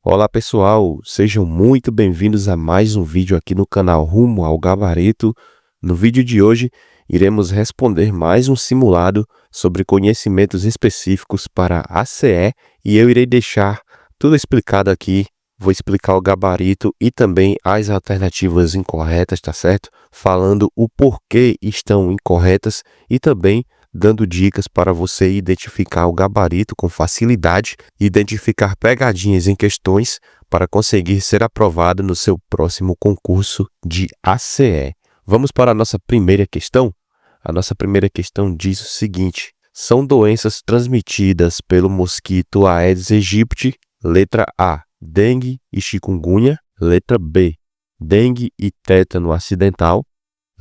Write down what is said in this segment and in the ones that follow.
Olá pessoal, sejam muito bem-vindos a mais um vídeo aqui no canal Rumo ao Gabarito. No vídeo de hoje, iremos responder mais um simulado sobre conhecimentos específicos para ACE e eu irei deixar tudo explicado aqui. Vou explicar o gabarito e também as alternativas incorretas, tá certo? Falando o porquê estão incorretas e também dando dicas para você identificar o gabarito com facilidade, identificar pegadinhas em questões para conseguir ser aprovado no seu próximo concurso de ACE. Vamos para a nossa primeira questão? A nossa primeira questão diz o seguinte: são doenças transmitidas pelo mosquito Aedes aegypti, letra A, dengue e chikungunya, letra B, dengue e tétano acidental,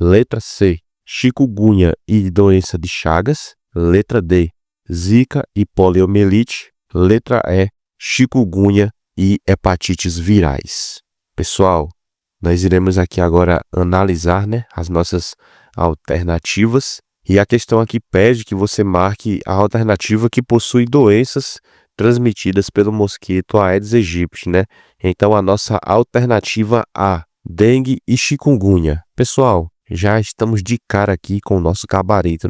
letra C, chikungunya e doença de Chagas, letra D, zika e poliomielite, letra E, chikungunya e hepatites virais. Pessoal, nós iremos aqui agora analisar, as nossas alternativas e a questão aqui pede que você marque a alternativa que possui doenças transmitidas pelo mosquito Aedes aegypti, Então a nossa alternativa A, dengue e chikungunya. Pessoal, já estamos de cara aqui com o nosso gabarito,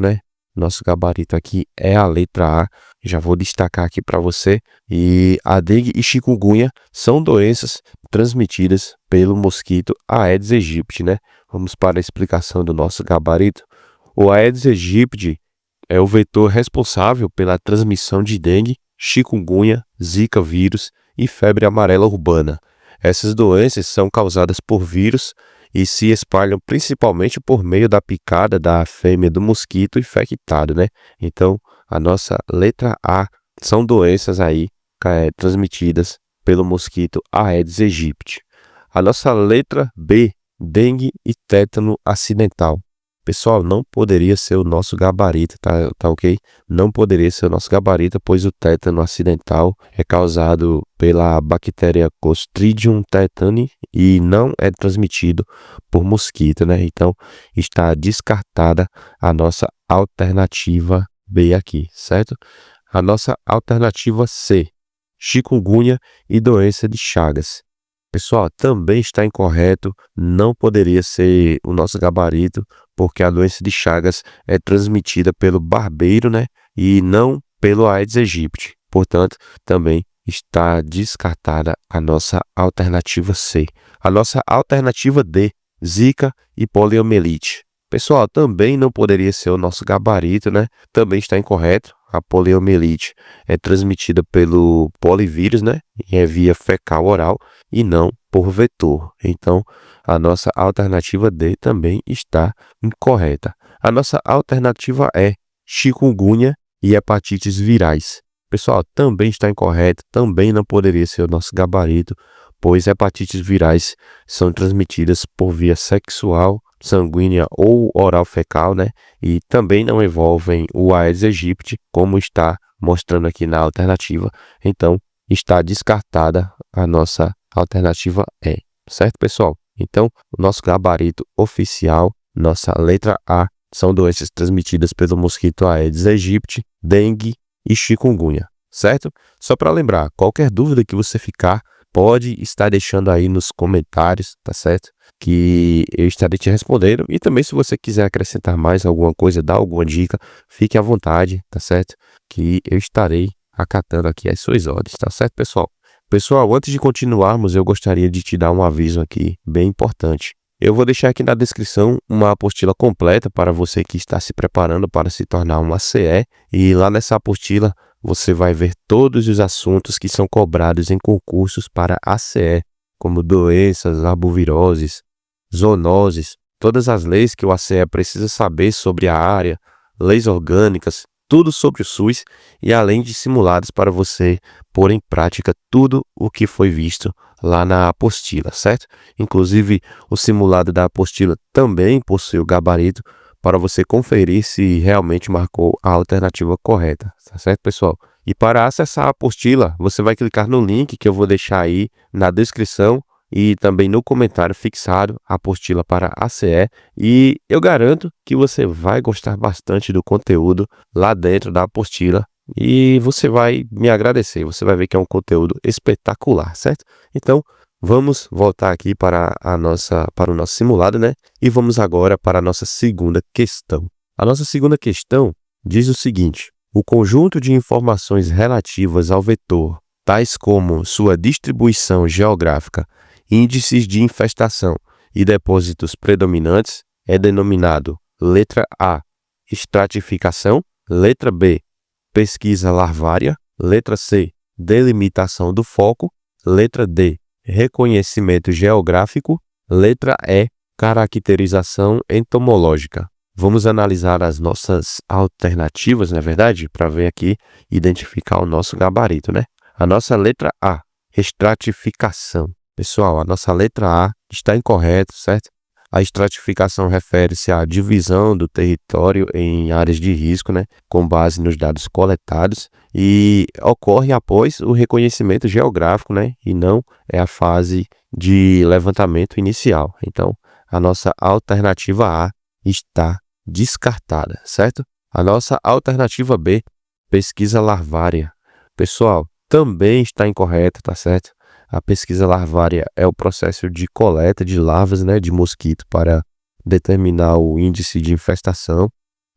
Nosso gabarito aqui é a letra A. Já vou destacar aqui para você. E a dengue e chikungunya são doenças transmitidas pelo mosquito Aedes aegypti, Vamos para a explicação do nosso gabarito. O Aedes aegypti é o vetor responsável pela transmissão de dengue, chikungunya, zika vírus e febre amarela urbana. Essas doenças são causadas por vírus e se espalham principalmente por meio da picada da fêmea do mosquito infectado, Então, a nossa letra A são doenças aí transmitidas pelo mosquito Aedes aegypti. A nossa letra B, dengue e tétano acidental. Pessoal, não poderia ser o nosso gabarito, tá ok? Não poderia ser o nosso gabarito, pois o tétano acidental é causado pela bactéria Clostridium tetani e não é transmitido por mosquito, Então, está descartada a nossa alternativa B aqui, certo? A nossa alternativa C, chikungunya e doença de Chagas. Pessoal, também está incorreto, não poderia ser o nosso gabarito, porque a doença de Chagas é transmitida pelo barbeiro, e não pelo Aedes aegypti. Portanto, também está descartada a nossa alternativa C. A nossa alternativa D, zika e poliomielite. Pessoal, também não poderia ser o nosso gabarito, Também está incorreto. A poliomielite é transmitida pelo polivírus, E é via fecal oral e não por vetor. Então, a nossa alternativa D também está incorreta. A nossa alternativa E, chikungunya e hepatites virais. Pessoal, também está incorreto, também não poderia ser o nosso gabarito, pois hepatites virais são transmitidas por via sexual, sanguínea ou oral fecal, E também não envolvem o Aedes aegypti, como está mostrando aqui na alternativa. Então, está descartada a nossa alternativa E, certo, pessoal? Então, o nosso gabarito oficial, nossa letra A, são doenças transmitidas pelo mosquito Aedes aegypti, dengue e chikungunya, certo? Só para lembrar, qualquer dúvida que você ficar, pode estar deixando aí nos comentários, tá certo? Que eu estarei te respondendo. E também, se você quiser acrescentar mais alguma coisa, dar alguma dica, fique à vontade, tá certo? Que eu estarei acatando aqui as suas ordens, tá certo, pessoal? Pessoal, antes de continuarmos, eu gostaria de te dar um aviso aqui bem importante. Eu vou deixar aqui na descrição uma apostila completa para você que está se preparando para se tornar um ACE. E lá nessa apostila você vai ver todos os assuntos que são cobrados em concursos para ACE, como doenças, arboviroses, zoonoses, todas as leis que o ACE precisa saber sobre a área, leis orgânicas, tudo sobre o SUS e além de simulados para você pôr em prática tudo o que foi visto lá na apostila, certo? Inclusive, o simulado da apostila também possui o gabarito para você conferir se realmente marcou a alternativa correta, tá certo, pessoal? E para acessar a apostila, você vai clicar no link que eu vou deixar aí na descrição e também no comentário fixado, a apostila para ACE. E eu garanto que você vai gostar bastante do conteúdo lá dentro da apostila, e você vai me agradecer, você vai ver que é um conteúdo espetacular, certo? Então, vamos voltar aqui para o nosso simulado, né? E vamos agora para a nossa segunda questão. A nossa segunda questão diz o seguinte: o conjunto de informações relativas ao vetor, tais como sua distribuição geográfica, índices de infestação e depósitos predominantes, é denominado letra A, estratificação, letra B, pesquisa larvária, letra C, delimitação do foco, letra D, reconhecimento geográfico, letra E, caracterização entomológica. Vamos analisar as nossas alternativas, na verdade, para ver aqui, identificar o nosso gabarito, né? A nossa letra A, estratificação. Pessoal, a nossa letra A está incorreta, certo? A estratificação refere-se à divisão do território em áreas de risco, né, com base nos dados coletados, e ocorre após o reconhecimento geográfico, né, e não é a fase de levantamento inicial. Então, a nossa alternativa A está descartada, certo? A nossa alternativa B, pesquisa larvária. Pessoal, também está incorreta, tá certo? A pesquisa larvária é o processo de coleta de larvas, né, de mosquito para determinar o índice de infestação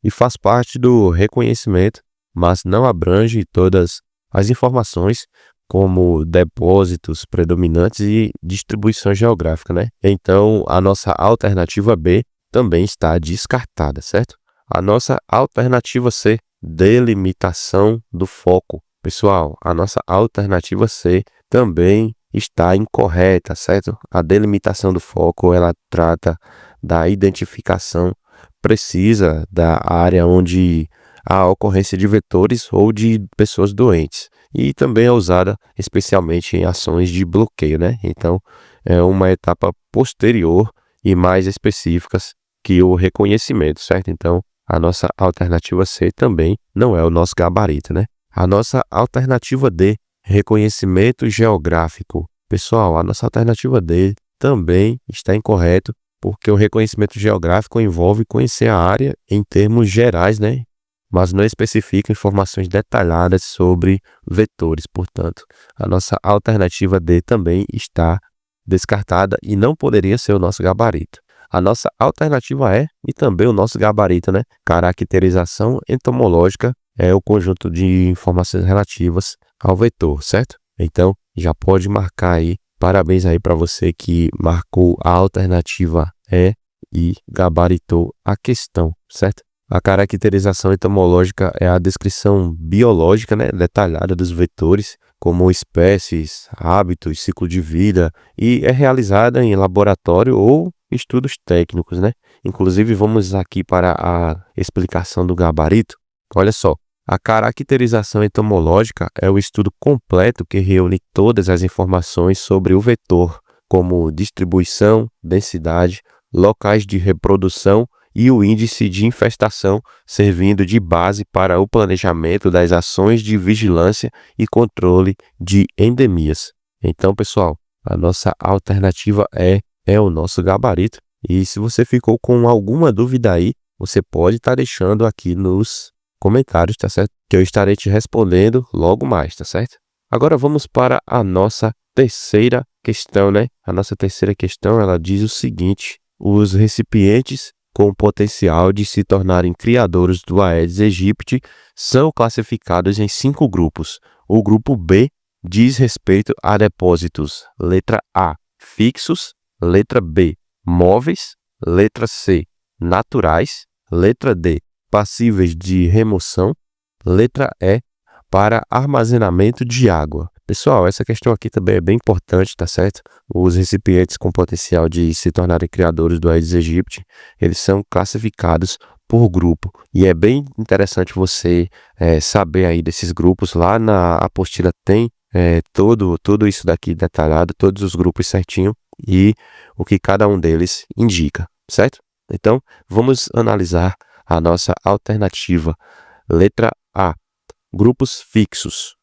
e faz parte do reconhecimento, mas não abrange todas as informações como depósitos predominantes e distribuição geográfica, né? Então, a nossa alternativa B também está descartada, certo? A nossa alternativa C, delimitação do foco. Pessoal, a nossa alternativa C também está incorreta, certo? A delimitação do foco, ela trata da identificação precisa da área onde há ocorrência de vetores ou de pessoas doentes. E também é usada especialmente em ações de bloqueio, né? Então, é uma etapa posterior e mais específicas que o reconhecimento, certo? Então, a nossa alternativa C também não é o nosso gabarito, né? A nossa alternativa D, reconhecimento geográfico. Pessoal, a nossa alternativa D também está incorreto, porque o reconhecimento geográfico envolve conhecer a área em termos gerais, né? Mas não especifica informações detalhadas sobre vetores. Portanto, a nossa alternativa D também está descartada e não poderia ser o nosso gabarito. A nossa alternativa E e também o nosso gabarito, né? Caracterização entomológica é o conjunto de informações relativas ao vetor, certo? Então, já pode marcar aí. Parabéns aí para você que marcou a alternativa E e gabaritou a questão, certo? A caracterização entomológica é a descrição biológica, né, detalhada dos vetores, como espécies, hábitos, ciclo de vida, e é realizada em laboratório ou estudos técnicos, né? Inclusive, vamos aqui para a explicação do gabarito. Olha só. A caracterização entomológica é o estudo completo que reúne todas as informações sobre o vetor, como distribuição, densidade, locais de reprodução e o índice de infestação, servindo de base para o planejamento das ações de vigilância e controle de endemias. Então, pessoal, a nossa alternativa é o nosso gabarito. E se você ficou com alguma dúvida aí, você pode estar deixando aqui nos comentários, tá certo? Que eu estarei te respondendo logo mais, tá certo? Agora vamos para a nossa terceira questão, né? A nossa terceira questão, ela diz o seguinte: os recipientes com potencial de se tornarem criadores do Aedes aegypti são classificados em 5 grupos. O grupo B diz respeito a depósitos, letra A, fixos, letra B, móveis, letra C, naturais, letra D, passíveis de remoção, letra E, para armazenamento de água. Pessoal, essa questão aqui também é bem importante, tá certo? Os recipientes com potencial de se tornarem criadores do Aedes aegypti, eles são classificados por grupo. E é bem interessante você saber aí desses grupos. Lá na apostila tem tudo isso daqui detalhado, todos os grupos certinho e o que cada um deles indica, certo? Então, vamos analisar a nossa alternativa. Letra A, grupos fixos.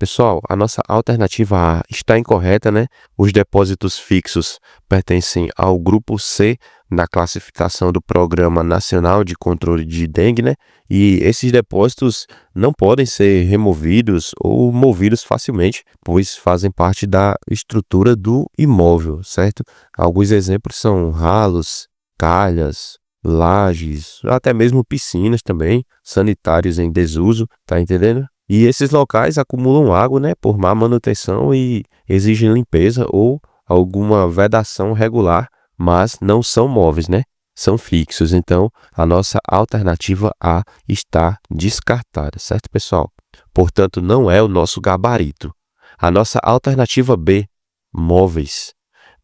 Pessoal, a nossa alternativa A está incorreta, né? Os depósitos fixos pertencem ao grupo C na classificação do Programa Nacional de Controle de Dengue, né? E esses depósitos não podem ser removidos ou movidos facilmente, pois fazem parte da estrutura do imóvel, certo? Alguns exemplos são ralos, calhas, lajes, até mesmo piscinas também, sanitários em desuso, tá entendendo? E esses locais acumulam água, né, por má manutenção e exigem limpeza ou alguma vedação regular, mas não são móveis, né? São fixos. Então, a nossa alternativa A está descartada, certo, pessoal? Portanto, não é o nosso gabarito. A nossa alternativa B, móveis.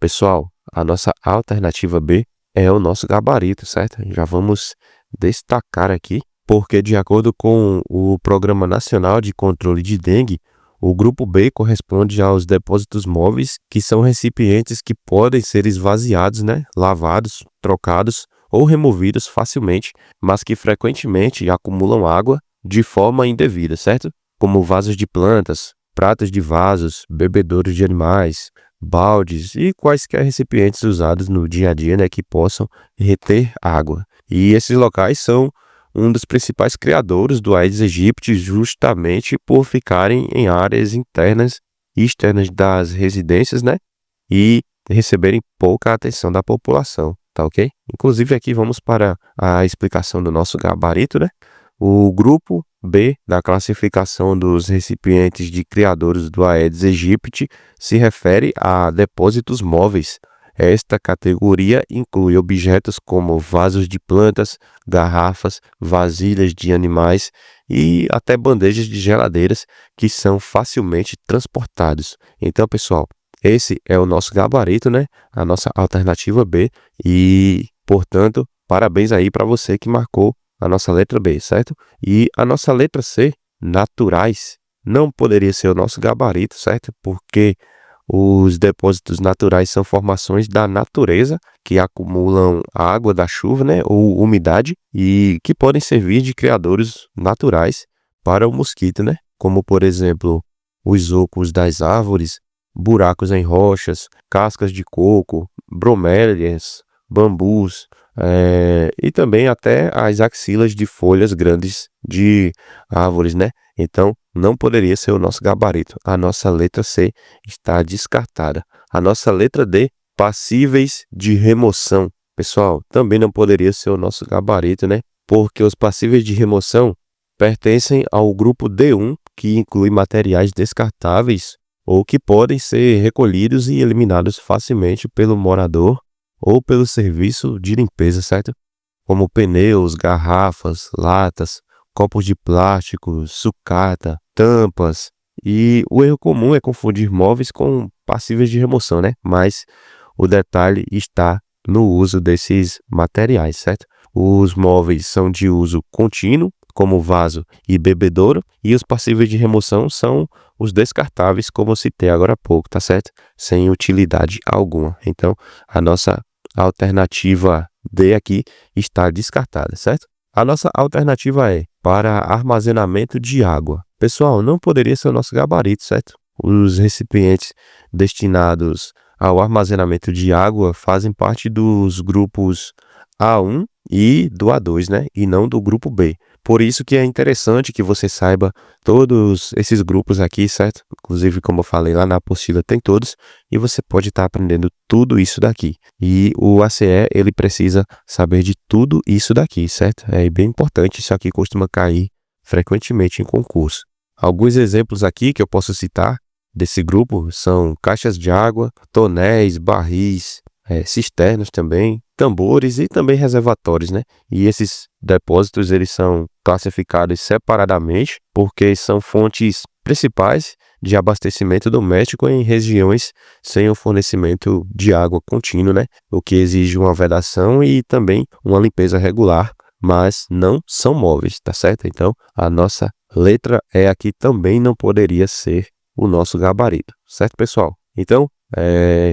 Pessoal, a nossa alternativa B é o nosso gabarito, certo? Já vamos destacar aqui, porque de acordo com o Programa Nacional de Controle de Dengue, o grupo B corresponde aos depósitos móveis, que são recipientes que podem ser esvaziados, né, lavados, trocados ou removidos facilmente, mas que frequentemente acumulam água de forma indevida, certo? Como vasos de plantas, pratos de vasos, bebedouros de animais, baldes e quaisquer recipientes usados no dia a dia, né, que possam reter água. E esses locais são um dos principais criadores do Aedes aegypti, justamente por ficarem em áreas internas e externas das residências, né? E receberem pouca atenção da população, tá ok? Inclusive aqui vamos para a explicação do nosso gabarito, né? O grupo B da classificação dos recipientes de criadores do Aedes aegypti se refere a depósitos móveis. Esta categoria inclui objetos como vasos de plantas, garrafas, vasilhas de animais e até bandejas de geladeiras que são facilmente transportados. Então, pessoal, esse é o nosso gabarito, né? A nossa alternativa B e, portanto, parabéns aí para você que marcou a nossa letra B, certo? E a nossa letra C, naturais, não poderia ser o nosso gabarito, certo? Porque os depósitos naturais são formações da natureza que acumulam a água da chuva, né, ou umidade, e que podem servir de criadores naturais para o mosquito, né? Como, por exemplo, os ocos das árvores, buracos em rochas, cascas de coco, bromélias, bambus, e também até as axilas de folhas grandes de árvores, né? Então, não poderia ser o nosso gabarito. A nossa letra C está descartada. A nossa letra D, passíveis de remoção. Pessoal, também não poderia ser o nosso gabarito, né? Porque os passíveis de remoção pertencem ao grupo D1, que inclui materiais descartáveis ou que podem ser recolhidos e eliminados facilmente pelo morador ou pelo serviço de limpeza, certo? Como pneus, garrafas, latas, copos de plástico, sucata, tampas. E o erro comum é confundir móveis com passíveis de remoção, né? Mas o detalhe está no uso desses materiais, certo? Os móveis são de uso contínuo, como vaso e bebedouro, e os passíveis de remoção são os descartáveis, como eu citei agora há pouco, tá certo? Sem utilidade alguma. Então, a nossa alternativa D aqui está descartada, certo? A nossa alternativa é para armazenamento de água. Pessoal, não poderia ser o nosso gabarito, certo? Os recipientes destinados ao armazenamento de água fazem parte dos grupos A1 e do A2, né? E não do grupo B. Por isso que é interessante que você saiba todos esses grupos aqui, certo? Inclusive, como eu falei lá na apostila, tem todos. E você pode estar aprendendo tudo isso daqui. E o ACE, ele precisa saber de tudo isso daqui, certo? É bem importante, isso aqui costuma cair frequentemente em concurso. Alguns exemplos aqui que eu posso citar desse grupo são caixas de água, tonéis, barris, cisternas também, tambores e também reservatórios, né? E esses depósitos, eles são classificados separadamente porque são fontes principais de abastecimento doméstico em regiões sem o fornecimento de água contínuo, né? O que exige uma vedação e também uma limpeza regular, mas não são móveis, tá certo? Então, a nossa letra E aqui também não poderia ser o nosso gabarito, certo, pessoal? Então,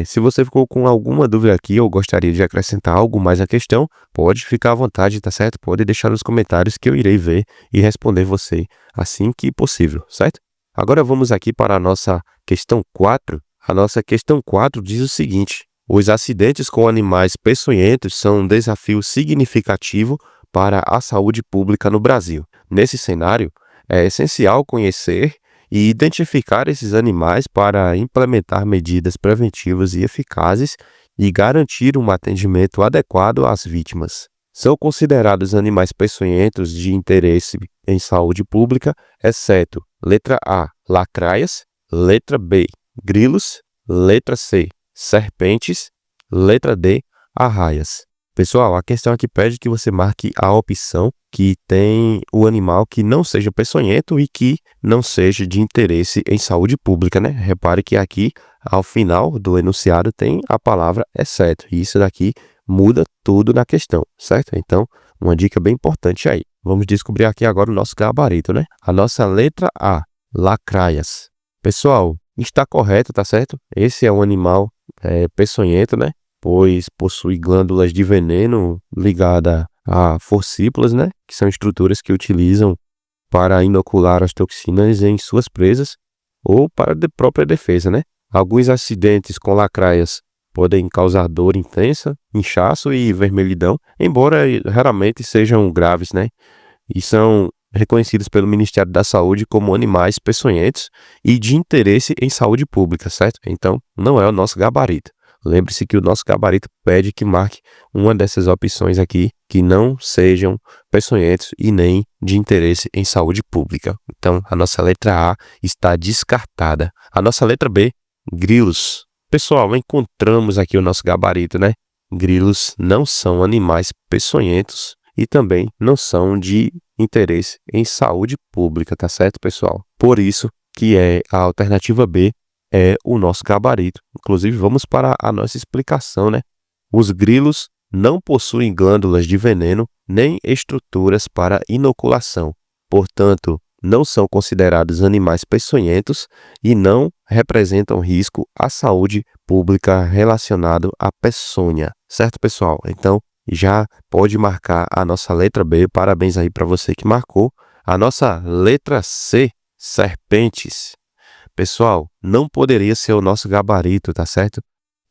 se você ficou com alguma dúvida aqui ou gostaria de acrescentar algo mais à questão, pode ficar à vontade, tá certo? Pode deixar nos comentários que eu irei ver e responder você assim que possível, certo? Agora vamos aqui para a nossa questão 4. A nossa questão 4 diz o seguinte: os acidentes com animais peçonhentos são um desafio significativo para a saúde pública no Brasil. Nesse cenário, é essencial conhecer e identificar esses animais para implementar medidas preventivas e eficazes e garantir um atendimento adequado às vítimas. São considerados animais peçonhentos de interesse em saúde pública, exceto letra A, lacraias, letra B, grilos, letra C, serpentes, letra D, arraias. Pessoal, a questão aqui pede que você marque a opção que tem o animal que não seja peçonhento e que não seja de interesse em saúde pública, né? Repare que aqui, ao final do enunciado, tem a palavra exceto. E isso daqui muda tudo na questão, certo? Então, uma dica bem importante aí. Vamos descobrir aqui agora o nosso gabarito, né? A nossa letra A, lacraias. Pessoal, está correto, tá certo? Esse é um animal peçonhento, né? Pois possui glândulas de veneno ligadas a forcípulas, né? Que são estruturas que utilizam para inocular as toxinas em suas presas ou para a própria defesa, né? Alguns acidentes com lacraias podem causar dor intensa, inchaço e vermelhidão, embora raramente sejam graves, né? E são reconhecidos pelo Ministério da Saúde como animais peçonhentos e de interesse em saúde pública, certo? Então, não é o nosso gabarito. Lembre-se que o nosso gabarito pede que marque uma dessas opções aqui que não sejam peçonhentos e nem de interesse em saúde pública. Então, a nossa letra A está descartada. A nossa letra B, grilos. Pessoal, encontramos aqui o nosso gabarito, né? Grilos não são animais peçonhentos e também não são de interesse em saúde pública, tá certo, pessoal? Por isso que a alternativa B é o nosso gabarito. Inclusive, vamos para a nossa explicação, né? Os grilos não possuem glândulas de veneno nem estruturas para inoculação. Portanto, não são considerados animais peçonhentos e não representam risco à saúde pública relacionado à peçonha. Certo, pessoal? Então, já pode marcar a nossa letra B. Parabéns aí para você que marcou. A nossa letra C, serpentes. Pessoal, não poderia ser o nosso gabarito, tá certo?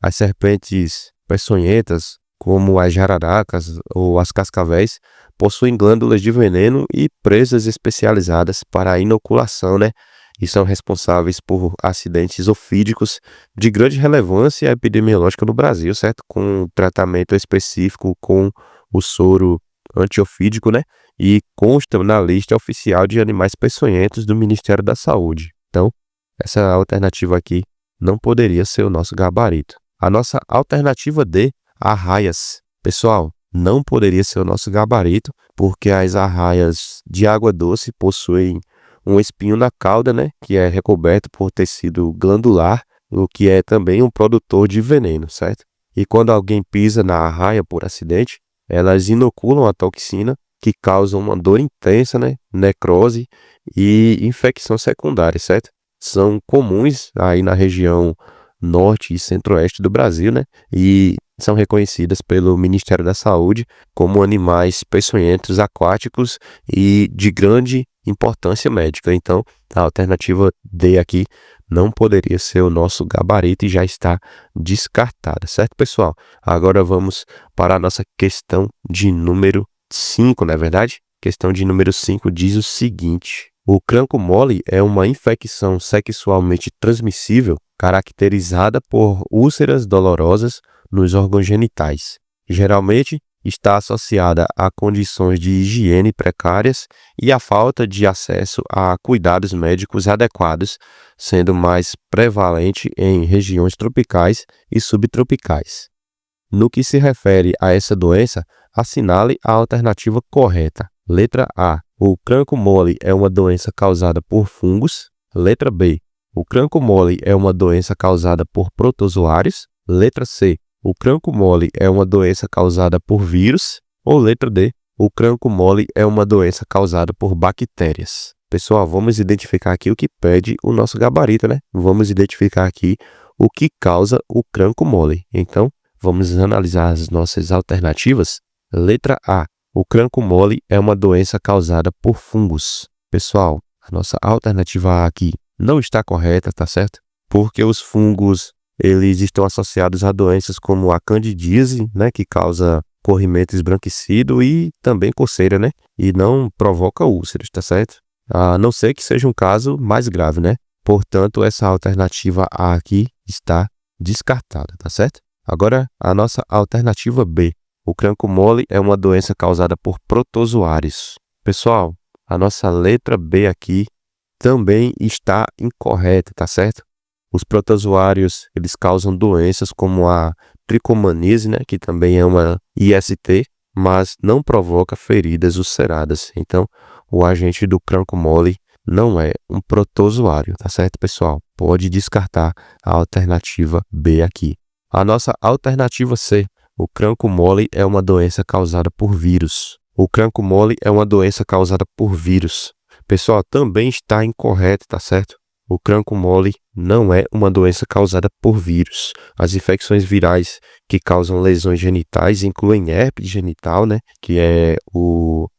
As serpentes peçonhentas, como as jararacas ou as cascavéis, possuem glândulas de veneno e presas especializadas para a inoculação, né? E são responsáveis por acidentes ofídicos de grande relevância epidemiológica no Brasil, certo? Com tratamento específico com o soro antiofídico, né? E consta na lista oficial de animais peçonhentos do Ministério da Saúde. Então, essa alternativa aqui não poderia ser o nosso gabarito. A nossa alternativa D, arraias. Pessoal, não poderia ser o nosso gabarito, porque as arraias de água doce possuem um espinho na cauda, né, que é recoberto por tecido glandular, o que é também um produtor de veneno, certo? E quando alguém pisa na arraia por acidente, elas inoculam a toxina, que causa uma dor intensa, né, necrose e infecção secundária, certo? São comuns aí na região norte e centro-oeste do Brasil, né? E são reconhecidas pelo Ministério da Saúde como animais peçonhentos aquáticos e de grande importância médica. Então, a alternativa D aqui não poderia ser o nosso gabarito e já está descartada, certo, pessoal? Agora vamos para a nossa questão de número 5, não é verdade? Questão de número 5 diz o seguinte: o cancro mole é uma infecção sexualmente transmissível caracterizada por úlceras dolorosas nos órgãos genitais. Geralmente está associada a condições de higiene precárias e a falta de acesso a cuidados médicos adequados, sendo mais prevalente em regiões tropicais e subtropicais. No que se refere a essa doença, assinale a alternativa correta. Letra A. O cancro mole é uma doença causada por fungos. Letra B. O cancro mole é uma doença causada por protozoários. Letra C. O cancro mole é uma doença causada por vírus. Ou letra D. O cancro mole é uma doença causada por bactérias. Pessoal, vamos identificar aqui o que pede o nosso gabarito, né? Vamos identificar aqui o que causa o cancro mole. Então, vamos analisar as nossas alternativas. Letra A. O cancro mole é uma doença causada por fungos. Pessoal, a nossa alternativa A aqui não está correta, tá certo? Porque os fungos, eles estão associados a doenças como a candidíase, né, que causa corrimento esbranquiçido e também coceira, né? E não provoca úlceras, tá certo? A não ser que seja um caso mais grave, né? Portanto, essa alternativa A aqui está descartada, tá certo? Agora, a nossa alternativa B. O cranco mole é uma doença causada por protozoários. Pessoal, a nossa letra B aqui também está incorreta, tá certo? Os protozoários, eles causam doenças como a tricomanise, né, que também é uma IST, mas não provoca feridas ulceradas. Então, o agente do cranco mole não é um protozoário, tá certo, pessoal? Pode descartar a alternativa B aqui. A nossa alternativa C. O cranco mole é uma doença causada por vírus. O cranco mole é uma doença causada por vírus. Pessoal, também está incorreto, tá certo? O cranco mole não é uma doença causada por vírus. As infecções virais que causam lesões genitais incluem herpes genital, né,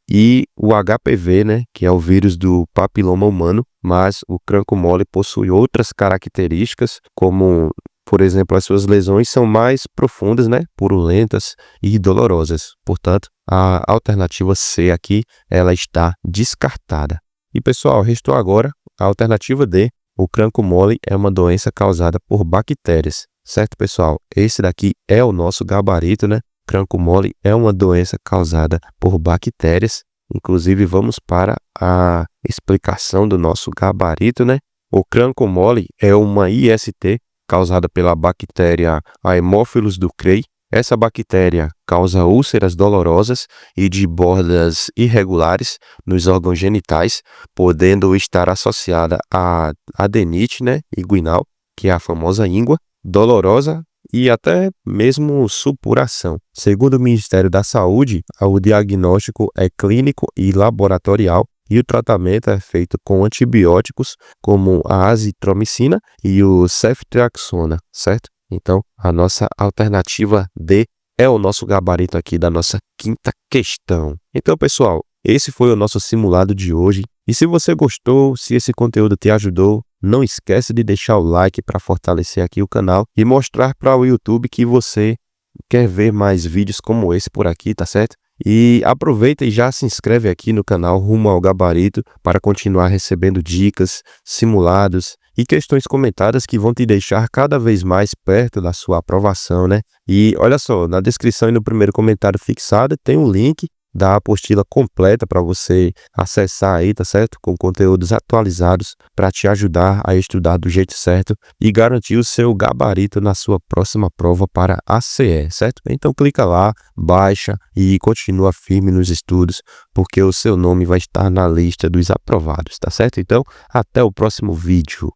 e o HPV, né, que é o vírus do papiloma humano, mas o cranco mole possui outras características, como, por exemplo, as suas lesões são mais profundas, né, purulentas e dolorosas. Portanto, a alternativa C aqui, ela está descartada. E pessoal, restou agora a alternativa D. O cranco mole é uma doença causada por bactérias. Certo, pessoal? Esse daqui é o nosso gabarito, né? Cranco mole é uma doença causada por bactérias. Inclusive, vamos para a explicação do nosso gabarito, né? O cranco mole é uma IST causada pela bactéria Haemophilus ducreyi. Essa bactéria causa úlceras dolorosas e de bordas irregulares nos órgãos genitais, podendo estar associada à adenite, né, inguinal, que é a famosa íngua, dolorosa e até mesmo supuração. Segundo o Ministério da Saúde, o diagnóstico é clínico e laboratorial e o tratamento é feito com antibióticos como a azitromicina e o ceftriaxona, certo? Então, a nossa alternativa D é o nosso gabarito aqui da nossa quinta questão. Então, pessoal, esse foi o nosso simulado de hoje. E se você gostou, se esse conteúdo te ajudou, não esquece de deixar o like para fortalecer aqui o canal e mostrar para o YouTube que você quer ver mais vídeos como esse por aqui, tá certo? E aproveita e já se inscreve aqui no canal Rumo ao Gabarito para continuar recebendo dicas, simulados e questões comentadas que vão te deixar cada vez mais perto da sua aprovação, né? E olha só, na descrição e no primeiro comentário fixado tem um link da apostila completa para você acessar aí, tá certo? Com conteúdos atualizados para te ajudar a estudar do jeito certo e garantir o seu gabarito na sua próxima prova para a CE, certo? Então clica lá, baixa e continua firme nos estudos, porque o seu nome vai estar na lista dos aprovados, tá certo? Então, até o próximo vídeo.